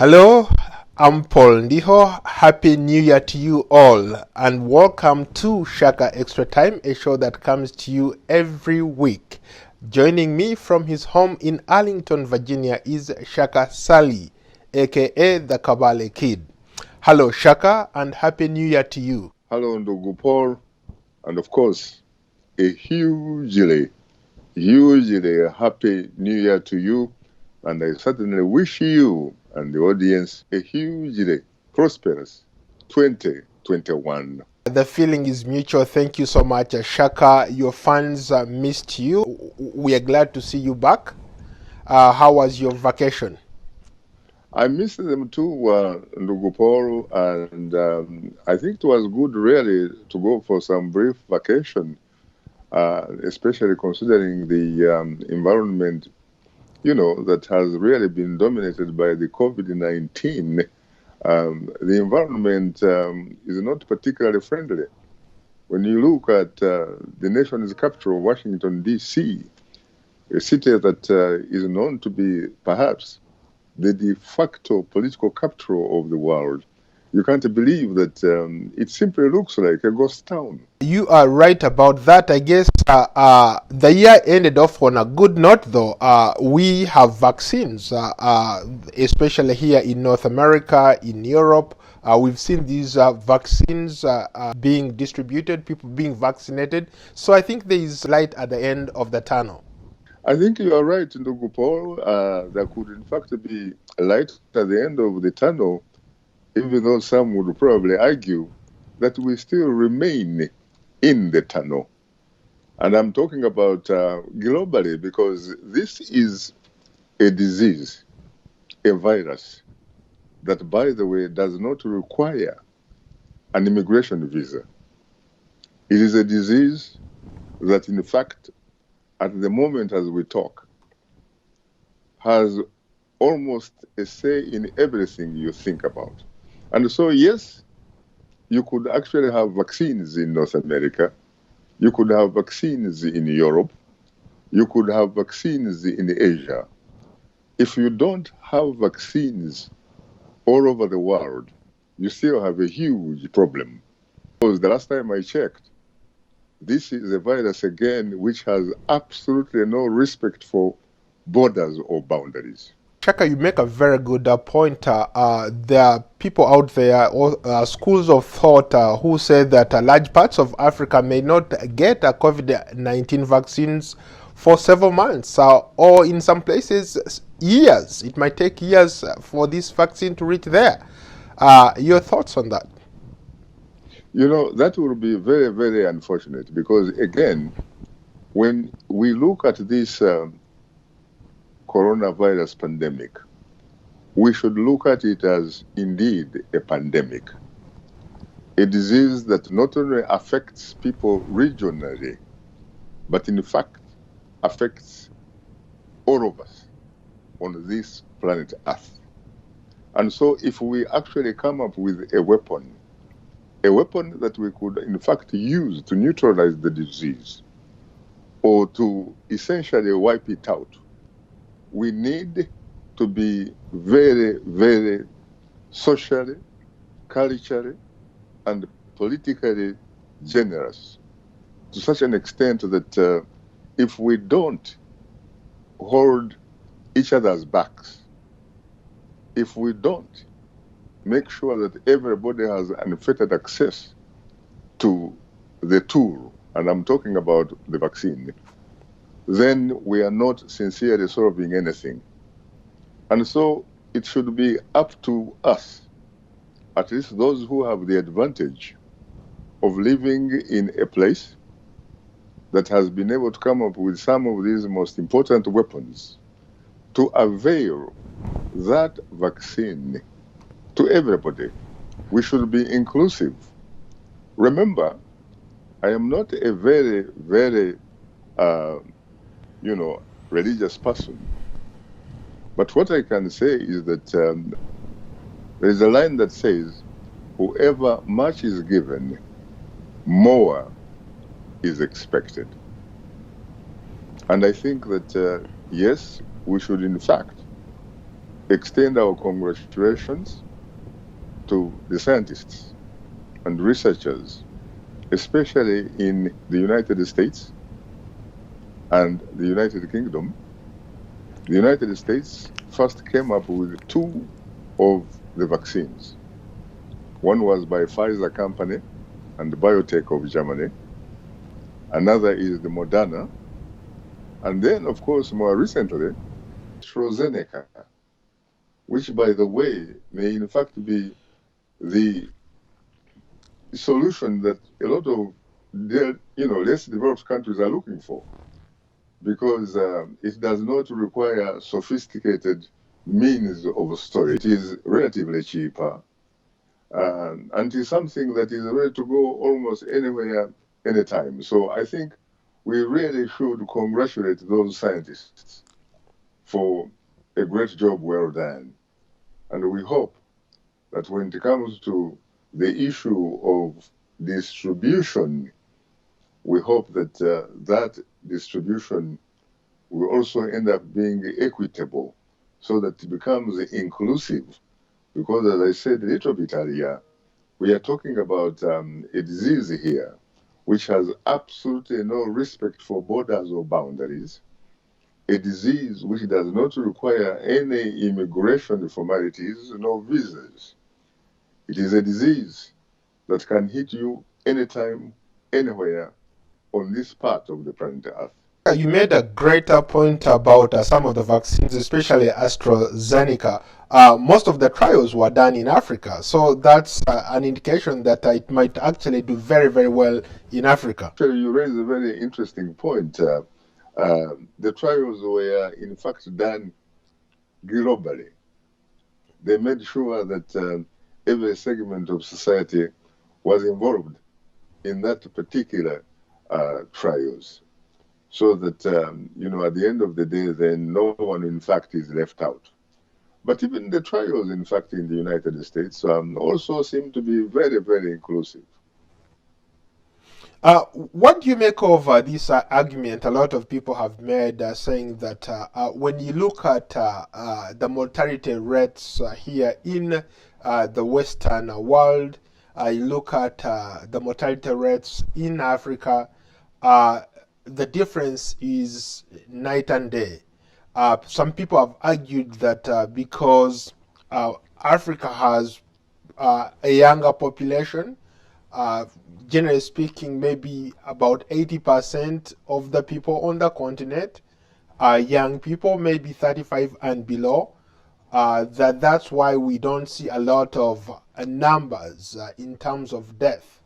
Hello, I'm Paul Ndiho. Happy New Year to you all, and welcome to Shaka Extra Time, a show that comes to you every week. Joining me from his home in Arlington, Virginia is Shaka Sally, aka the Kabale Kid. Hello, Shaka, and Happy New Year to you. Hello, Ndugu Paul, and of course, a hugely happy New Year to you, and I certainly wish you and the audience a hugely prosperous 2021. The feeling is mutual. Thank you so much, Shaka. Your fans missed you. We are glad to see you back. How was your vacation? I missed them too, Ndugu Paul, and I think it was good really to go for some brief vacation, especially considering the environment that has really been dominated by the COVID-19. The environment is not particularly friendly. When you look at the nation's capital, Washington, D.C., a city that is known to be perhaps the de facto political capital of the world, you can't believe that it simply looks like a ghost town. You are right about that. I guess the year ended off on a good note, though. We have vaccines, especially here in North America, in Europe. We've seen these vaccines being distributed, people being vaccinated. So I think there is light at the end of the tunnel. I think you are right, Ndugu Paul. There could, in fact, be a light at the end of the tunnel, even though some would probably argue that we still remain in the tunnel. And I'm talking about globally because this is a disease, a virus that, by the way, does not require an immigration visa. It is a disease that, in fact, at the moment as we talk, has almost a say in everything you think about. And so, yes, you could actually have vaccines in North America. You could have vaccines in Europe. You could have vaccines in Asia. If you don't have vaccines all over the world, you still have a huge problem. Because the last time I checked, this is a virus again which has absolutely no respect for borders or boundaries. Shaka, you make a very good point. There are people out there, or schools of thought, who say that large parts of Africa may not get COVID-19 vaccines for several months, or in some places, years. It might take years for this vaccine to reach there. Your thoughts on that? That will be very, very unfortunate because, again, when we look at this coronavirus pandemic, we should look at it as indeed a pandemic, a disease that not only affects people regionally, but in fact affects all of us on this planet Earth. And so if we actually come up with a weapon that we could in fact use to neutralize the disease or to essentially wipe it out, we need to be very, very socially, culturally, and politically generous to such an extent that if we don't hold each other's backs, if we don't make sure that everybody has unfettered access to the tool, and I'm talking about the vaccine, then we are not sincerely solving anything. And so it should be up to us, at least those who have the advantage of living in a place that has been able to come up with some of these most important weapons, to avail that vaccine to everybody. We should be inclusive. Remember, I am not a very, very religious person. But what I can say is that there is a line that says, whoever much is given, more is expected. And I think that, yes, we should in fact extend our congratulations to the scientists and researchers, especially in the United States and the United Kingdom. The United States first came up with two of the vaccines. One was by Pfizer company and Biotech of Germany. Another is the Moderna. And then, of course, more recently, AstraZeneca, which, by the way, may in fact be the solution that a lot of less developed countries are looking for, because it does not require sophisticated means of storage. It is relatively cheaper, and is something that is ready to go almost anywhere, anytime. So I think we really should congratulate those scientists for a great job well done. And we hope that when it comes to the issue of distribution, we hope that that distribution will also end up being equitable so that it becomes inclusive. Because as I said a little bit earlier, we are talking about a disease here which has absolutely no respect for borders or boundaries, a disease which does not require any immigration formalities nor visas. It is a disease that can hit you anytime, anywhere on this part of the planet Earth. You made a greater point about some of the vaccines, especially AstraZeneca. Most of the trials were done in Africa, so that's an indication that it might actually do very, very well in Africa. Actually, you raise a very interesting point. The trials were, in fact, done globally. They made sure that every segment of society was involved in that particular trials, so that at the end of the day, then no one, in fact, is left out. But even the trials, in fact, in the United States also seem to be very, very inclusive. What do you make of this argument a lot of people have made, saying that when you look at the mortality rates here in the Western world, you look at the mortality rates in Africa, the difference is night and day. Some people have argued that because Africa has a younger population, uh, generally speaking, maybe about 80% of the people on the continent are young people, maybe 35 and below. That's why we don't see a lot of numbers in terms of death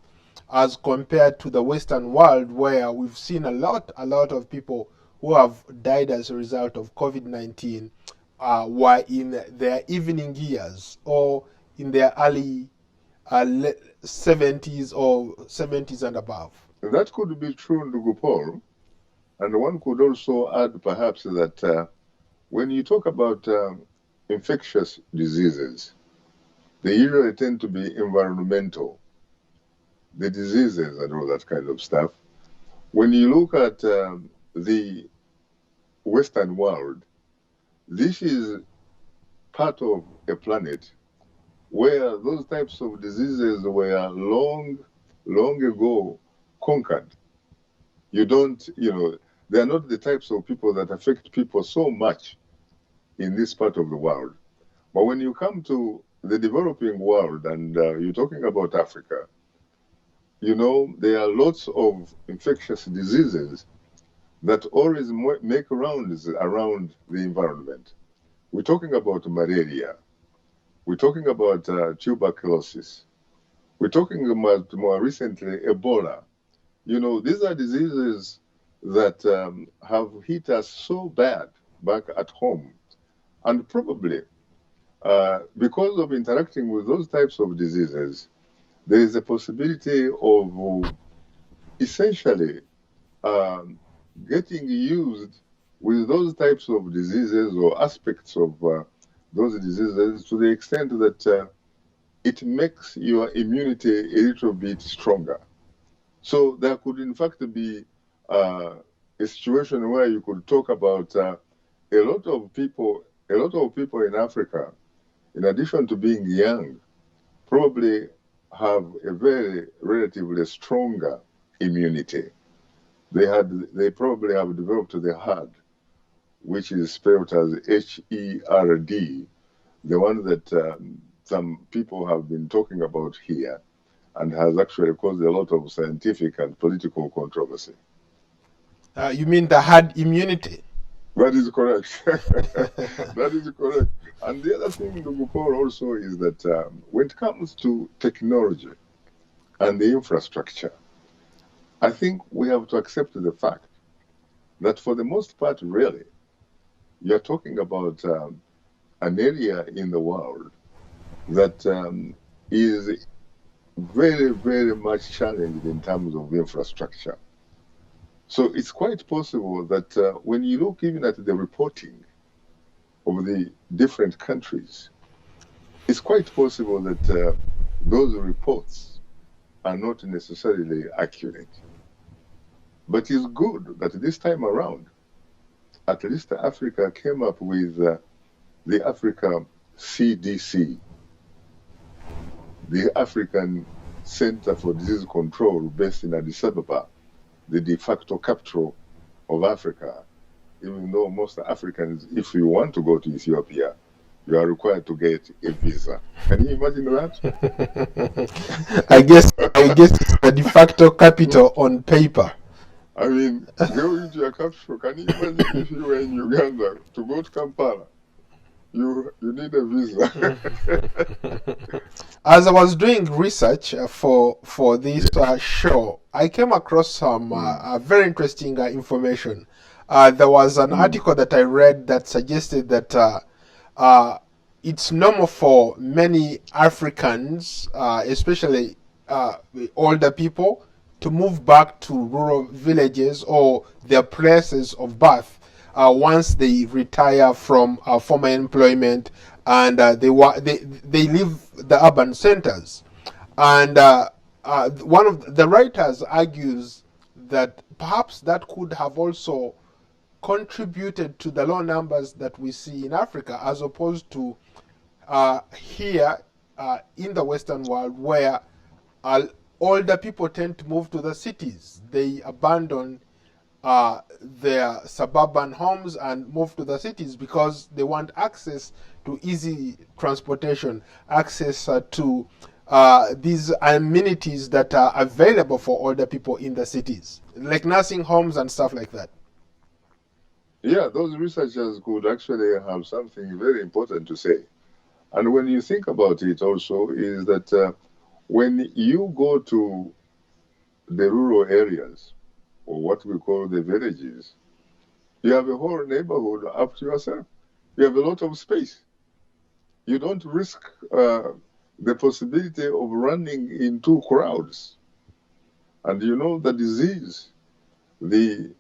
as compared to the Western world, where we've seen a lot of people who have died as a result of COVID-19 were in their evening years or in their early 70s or 70s and above. That could be true, Ndugu Paul. And one could also add perhaps that when you talk about infectious diseases, they usually tend to be environmental, the diseases and all that kind of stuff. When you look at the Western world, this is part of a planet where those types of diseases were long ago conquered. They are not the types of people that affect people so much in this part of the world. But when you come to the developing world and you're talking about Africa, there are lots of infectious diseases that always make rounds around the environment. We're talking about malaria. We're talking about tuberculosis. We're talking about more recently Ebola. These are diseases that have hit us so bad back at home. And probably because of interacting with those types of diseases, there is a possibility of essentially getting used with those types of diseases or aspects of those diseases to the extent that it makes your immunity a little bit stronger. So there could, in fact, be a situation where you could talk about a lot of people a lot of people in Africa, in addition to being young, probably have a very relatively stronger immunity. They probably have developed the HERD, which is spelled as HERD, the one that some people have been talking about here and has actually caused a lot of scientific and political controversy. You mean the herd immunity? That is correct. That is correct. And the other thing, Ndugu Paul, also is that when it comes to technology and the infrastructure, I think we have to accept the fact that for the most part, really, you're talking about an area in the world that is very, very much challenged in terms of infrastructure. So it's quite possible that when you look even at the reporting of the different countries, it's quite possible that those reports are not necessarily accurate. But it's good that this time around, at least Africa came up with the Africa CDC, the African Center for Disease Control, based in Addis Ababa, the de facto capital of Africa. Even though most Africans, if you want to go to Ethiopia, you are required to get a visa. Can you imagine I guess that? it's the de facto capital on paper. I mean, going to your capital, can you imagine if you were in Uganda to go to Kampala? You need a visa. As I was doing research for this Yes. show, I came across some Mm. very interesting information. There was an Mm. article that I read that suggested that uh, it's normal for many Africans, especially older people, to move back to rural villages or their places of birth once they retire from former employment, and they leave the urban centers. And one of the writers argues that perhaps that could have also contributed to the low numbers that we see in Africa, as opposed to here in the Western world, where uh, older people tend to move to the cities. They abandon their suburban homes and move to the cities because they want access to easy transportation, access to these amenities that are available for older people in the cities, like nursing homes and stuff like that. Yeah, those researchers could actually have something very important to say. And when you think about it, also, is that when you go to the rural areas, or what we call the villages, you have a whole neighborhood up to yourself. You have a lot of space. You don't risk the possibility of running into crowds. And you know the disease, the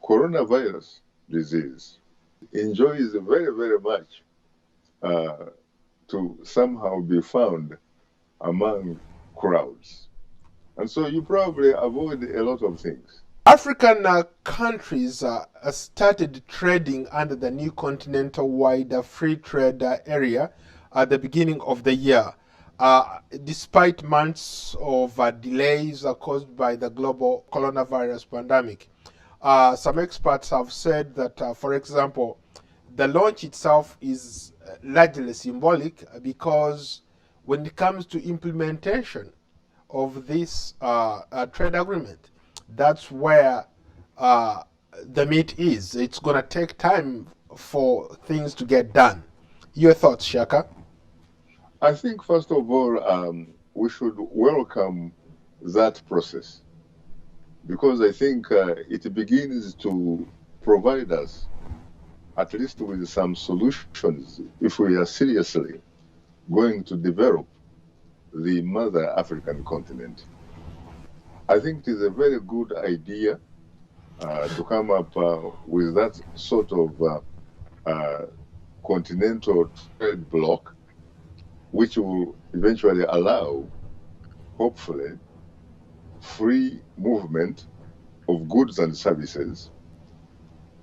coronavirus disease, enjoys very, very much uh, to somehow be found among crowds. And so you probably avoid a lot of things. African countries started trading under the new continental wide free trade area at the beginning of the year, despite months of delays caused by the global coronavirus pandemic. Some experts have said that, for example, the launch itself is largely symbolic because when it comes to implementation of this trade agreement, that's where uh, the meat is. It's going to take time for things to get done. Your thoughts, Shaka? I think, first of all, we should welcome that process because I think it begins to provide us at least with some solutions if we are seriously going to develop the mother African continent. I think it is a very good idea to come up with that sort of uh, continental trade bloc, which will eventually allow, hopefully, free movement of goods and services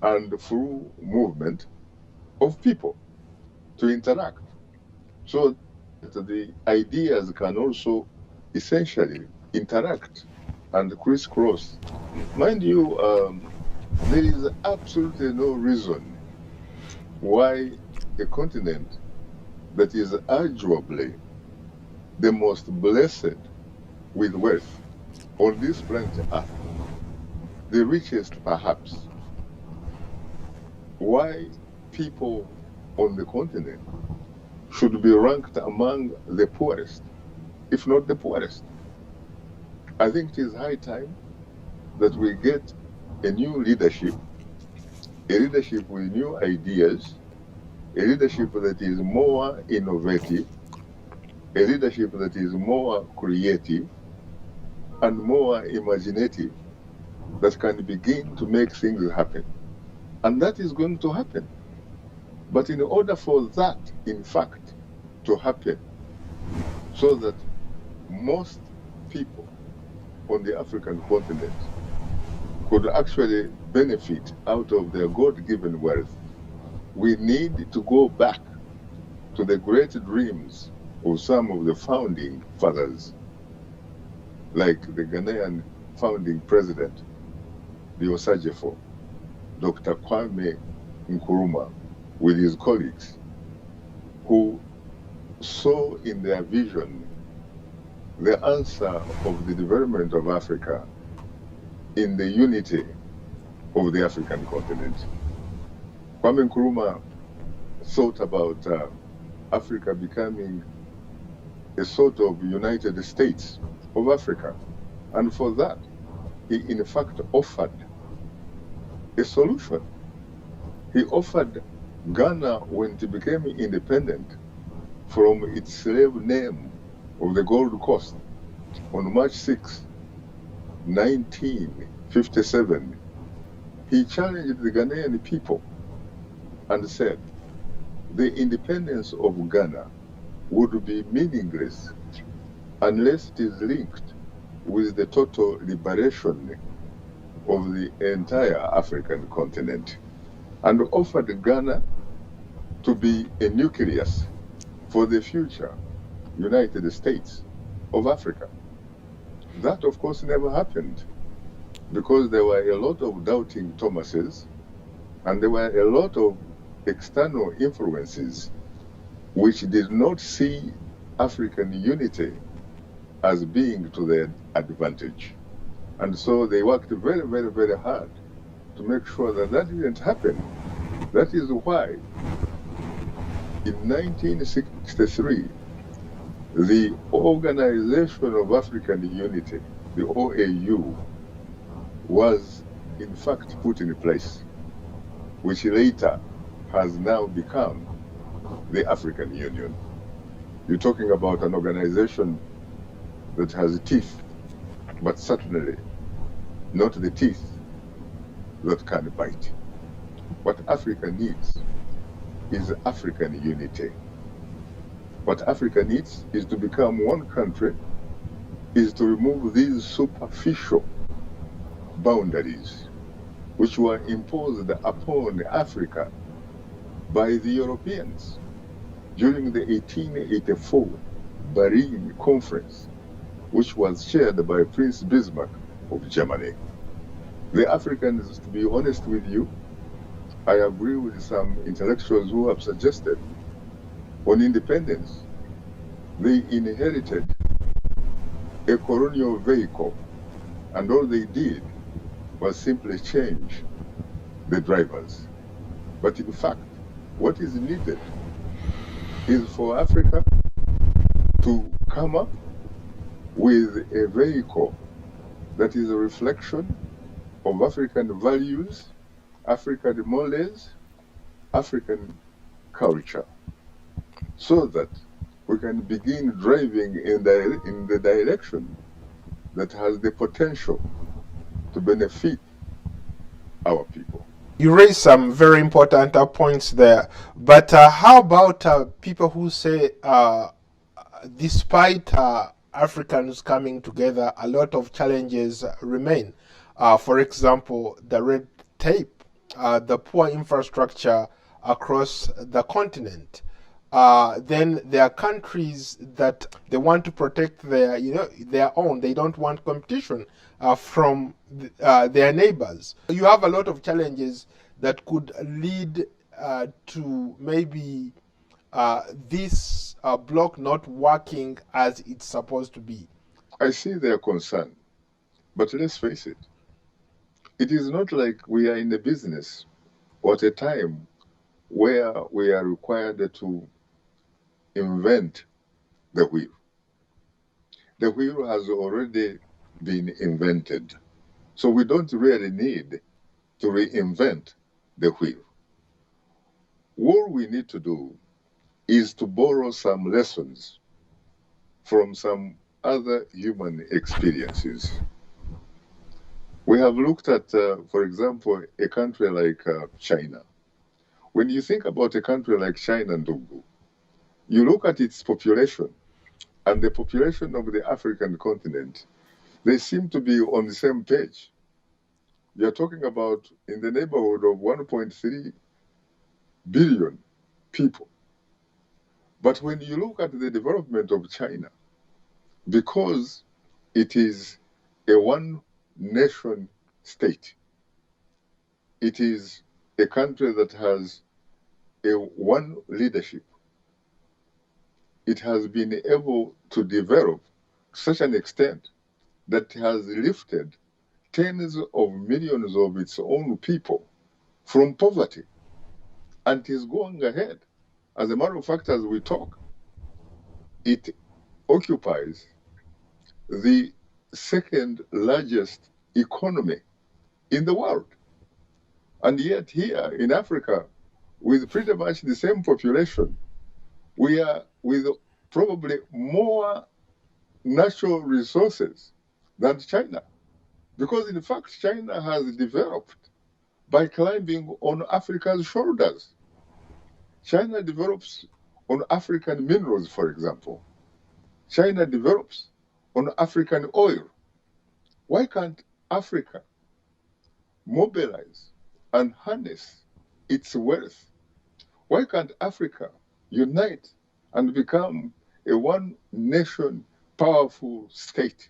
and through movement of people to interact, so that the ideas can also essentially interact and crisscross. Mind you, there is absolutely no reason why a continent that is arguably the most blessed with wealth on this planet Earth, the richest perhaps, why people on the continent should be ranked among the poorest, if not the poorest. I think it is high time that we get a new leadership, a leadership with new ideas, a leadership that is more innovative, a leadership that is more creative and more imaginative, that can begin to make things happen. And that is going to happen. But in order for that, in fact, to happen, so that most people on the African continent could actually benefit out of their God-given wealth, we need to go back to the great dreams of some of the founding fathers, like the Ghanaian founding president, the Osajefo, Dr. Kwame Nkrumah, with his colleagues, who saw in their vision the answer of the development of Africa in the unity of the African continent. Kwame Nkrumah thought about Africa becoming a sort of United States of Africa. And for that, he in fact offered a solution. He offered Ghana, when it became independent from its slave name of the Gold Coast on March 6, 1957, he challenged the Ghanaian people and said the independence of Ghana would be meaningless unless it is linked with the total liberation of the entire African continent, and offered Ghana to be a nucleus for the future United States of Africa. That, of course, never happened, because there were a lot of doubting Thomases, and there were a lot of external influences which did not see African unity as being to their advantage. And so they worked very, very, very hard to make sure that that didn't happen. That is why in 1963, the Organization of African Unity, the OAU, was in fact put in place, which later has now become the African Union. You're talking about an organization that has teeth, but certainly not the teeth that can bite. What Africa needs is African unity. What Africa needs is to become one country, is to remove these superficial boundaries which were imposed upon Africa by the Europeans during the 1884 Berlin Conference, which was chaired by Prince Bismarck of Germany. The Africans, to be honest with you, I agree with some intellectuals who have suggested on independence, they inherited a colonial vehicle, and all they did was simply change the drivers. But in fact, what is needed is for Africa to come up with a vehicle that is a reflection of African values, African mores, African culture, so that we can begin driving in the direction that has the potential to benefit our people. You raised some very important points there, but how about people who say despite Africans coming together, a lot of challenges remain? For example, the red tape, the poor infrastructure, across the continent. Then there are countries that they want to protect their own. They don't want competition from their neighbors. You have a lot of challenges that could lead to maybe this block not working as it's supposed to be. I see their concern, but let's face it. It is not like we are in a business or at a time where we are required to invent the wheel. The wheel has already been invented. So we don't really need to reinvent the wheel. What we need to do is to borrow some lessons from some other human experiences. We have looked at, for example, a country like China. When you think about a country like China, Ndugu, you look at its population and the population of the African continent, they seem to be on the same page. You're talking about in the neighborhood of 1.3 billion people. But when you look at the development of China, because it is a one-nation state, it is a country that has a one leadership. It has been able to develop to such an extent that has lifted tens of millions of its own people from poverty and is going ahead. As a matter of fact, as we talk, it occupies the second largest economy in the world. And yet here in Africa, with pretty much the same population, we are with probably more natural resources than China. Because in fact, China has developed by climbing on Africa's shoulders. China develops on African minerals, for example. China develops on African oil. Why can't Africa mobilize and harness its wealth? Why can't Africa unite and become a one nation powerful state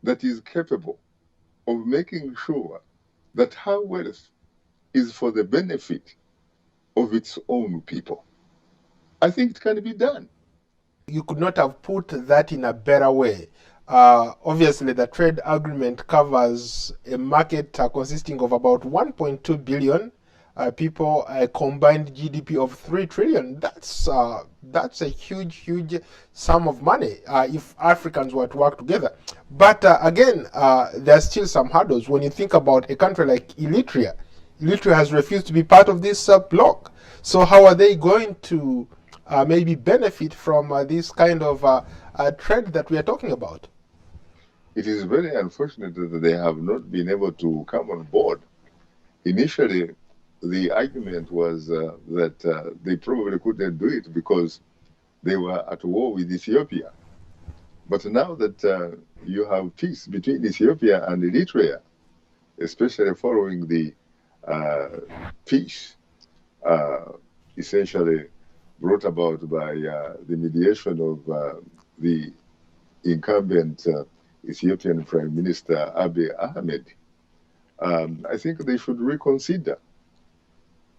that is capable of making sure that her wealth is for the benefit of its own people? I think it can be done. You could not have put that in a better way. Obviously, the trade agreement covers a market consisting of about 1.2 billion people, a combined GDP of 3 trillion. That's a huge sum of money if Africans were to work together. But again, there's still some hurdles. When you think about a country like Eritrea, Eritrea has refused to be part of this bloc. So how are they going to maybe benefit from this kind of trade that we are talking about? It is very unfortunate that they have not been able to come on board. Initially, the argument was that they probably couldn't do it because they were at war with Ethiopia. But now that you have peace between Ethiopia and Eritrea, especially following the peace essentially brought about by the mediation of the incumbent Ethiopian Prime Minister Abiy Ahmed, I think they should reconsider.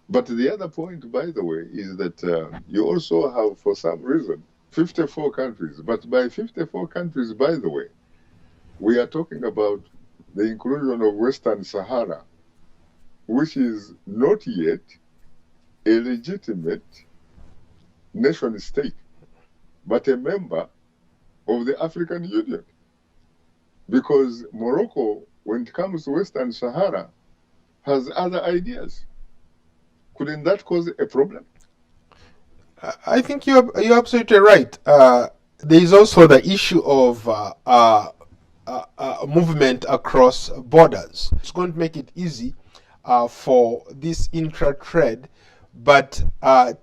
But the other point, by the way, is that you also have, for some reason, 54 countries. But by 54 countries, by the way, we are talking about the inclusion of Western Sahara, which is not yet a legitimate nation state, but a member of the African Union. Because Morocco, when it comes to Western Sahara, has other ideas. Couldn't that cause a problem? I think you're absolutely right. There is also the issue of movement across borders. It's going to make it easy for this intra-trade, but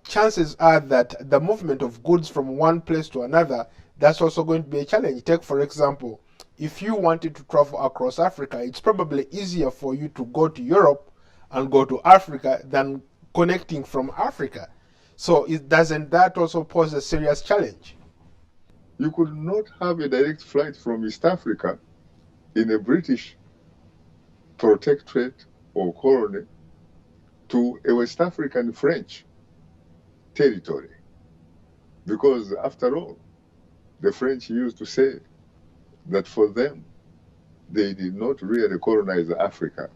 chances are that the movement of goods from one place to another, that's also going to be a challenge. Take, for example, if you wanted to travel across Africa, it's probably easier for you to go to Europe and go to Africa than connecting from Africa. So doesn't that also pose a serious challenge? You could not have a direct flight from East Africa in a British protectorate or colony to a West African French territory. Because after all, the French used to say that for them, they did not really colonize Africa.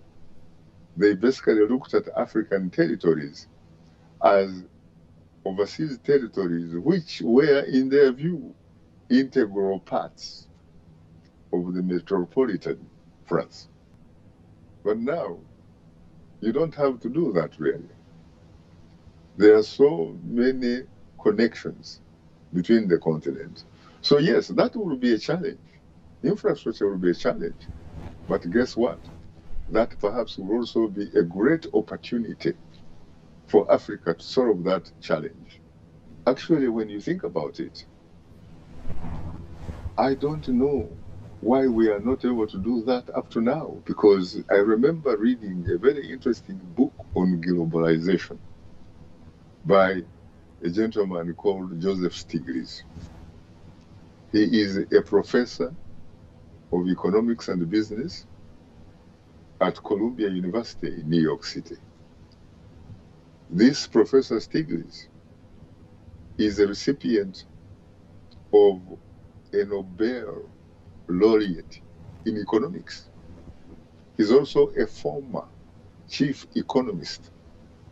They basically looked at African territories as overseas territories, which were, in their view, integral parts of the metropolitan France. But now, you don't have to do that really. There are so many connections between the continents. So yes, that will be a challenge. Infrastructure will be a challenge. But guess what? That perhaps will also be a great opportunity for Africa to solve that challenge. Actually, when you think about it, I don't know why we are not able to do that up to now, because I remember reading a very interesting book on globalization by a gentleman called Joseph Stiglitz. He is a professor of economics and business at Columbia University in New York City. This Professor Stiglitz is a recipient of a Nobel laureate in economics. He's also a former chief economist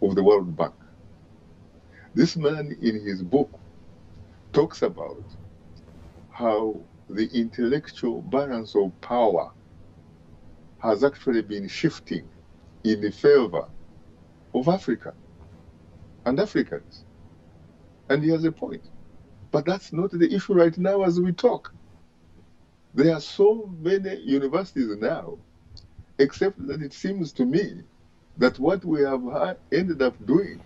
of the World Bank. This man, in his book, talks about how the intellectual balance of power has actually been shifting in the favor of Africa and Africans. And he has a point. But that's not the issue right now as we talk. There are so many universities now, except that it seems to me that what we have ended up doing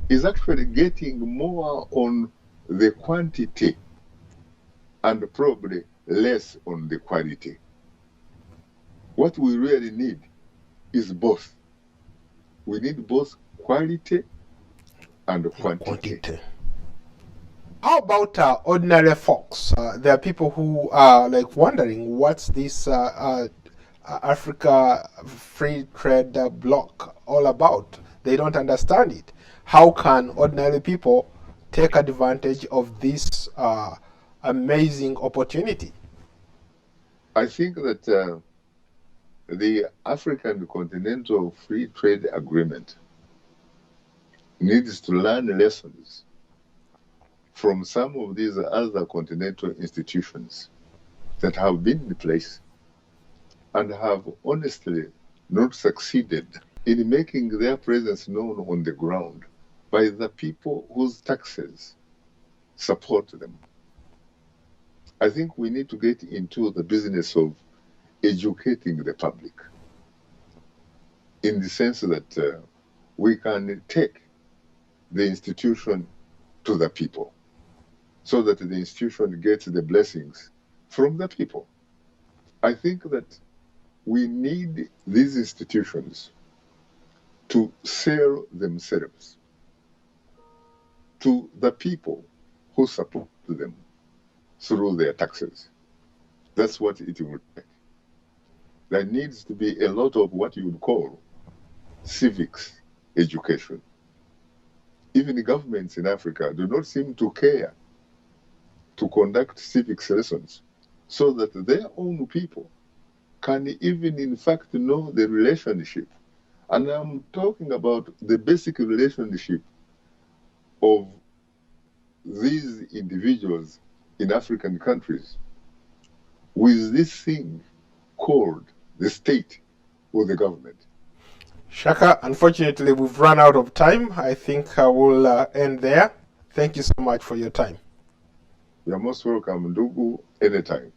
is actually getting more on the quantity and probably less on the quality. What we really need is both. We need both quality and quantity. How about ordinary folks? There are people who are like wondering what's this Africa free trade bloc all about. They don't understand it. How can ordinary people take advantage of this amazing opportunity? I think that the African Continental Free Trade Agreement needs to learn lessons from some of these other continental institutions that have been in place and have honestly not succeeded in making their presence known on the ground by the people whose taxes support them. I think we need to get into the business of educating the public in the sense that we can take the institution to the people so that the institution gets the blessings from the people. I think that we need these institutions to sell themselves to the people who support them through their taxes. That's what it will take. There needs to be a lot of what you would call civics education. Even the governments in Africa do not seem to care to conduct civics lessons so that their own people can even in fact know the relationship. And I'm talking about the basic relationship of these individuals in African countries with this thing called the state or the government. Shaka, unfortunately, we've run out of time. I think I will end there. Thank you so much for your time. You're most welcome, Ndugu, anytime.